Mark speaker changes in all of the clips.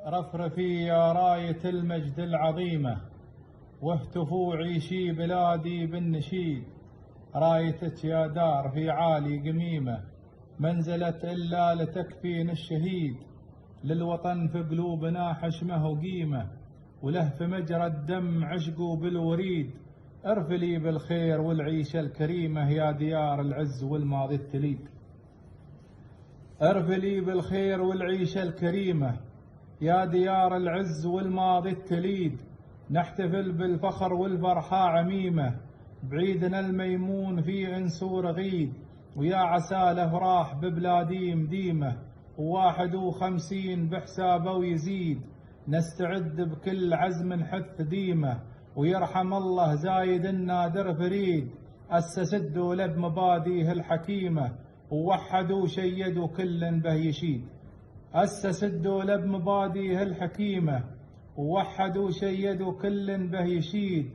Speaker 1: رفرفي يا راية المجد العظيمة، واهتفوا عيشي بلادي بالنشيد. رايتك يا دار في عالي قميمة، منزلت إلا لتكفين الشهيد. للوطن في قلوبنا حشمه وقيمة، وله في مجرى الدم عشقه بالوريد. ارفلي بالخير والعيشة الكريمة يا ديار العز والماضي التليد. ارفلي بالخير والعيشة الكريمة يا ديار العز والماضي التليد. نحتفل بالفخر والفرحة عميمة، بعيدنا الميمون في انس ورغيد. ويا عسى الافراح ببلادي مديمة، و51 بحسابه ويزيد. نستعد بكل عزم حث ديمة، ويرحم الله زايد النادر فريد. أسس الدولة بمبادئه الحكيمة، ووحدوا وشيدوا كل به يشيد. أسس الدولة بمبادئه الحكيمة، ووحدوا وشيدوا كل به يشيد.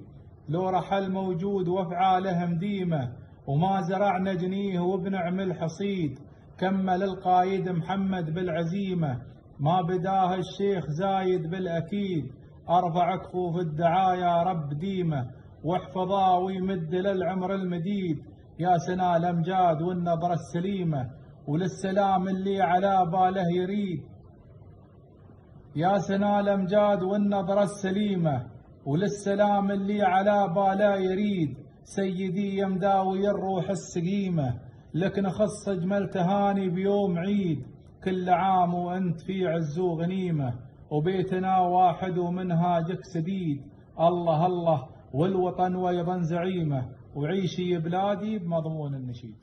Speaker 1: لو رحل موجود وافعاله مديمة، وما زرعنا جنيه وبنعمل حصيد. كمل القايد محمد بالعزيمة، ما بداه الشيخ زايد بالأكيد. أرفع كفوف الدعايا رب ديمة، واحفظا ويمد للعمر المديد. يا سنا الأمجاد والنظرة السليمة، وللسلام اللي على باله يريد. يا سنا الأمجاد والنظرة السليمة، وللسلام اللي على باله يريد. سيدي يا مداوي الروح السقيمة، لك نخص أجمل تهاني بيوم عيد. كل عام وأنت في عز وغنيمة، وبيتنا واحد ومنهاجك سديد. الله الله والوطن وأيضا زعيمة، وعيشي بلادي بمضمون النشيد.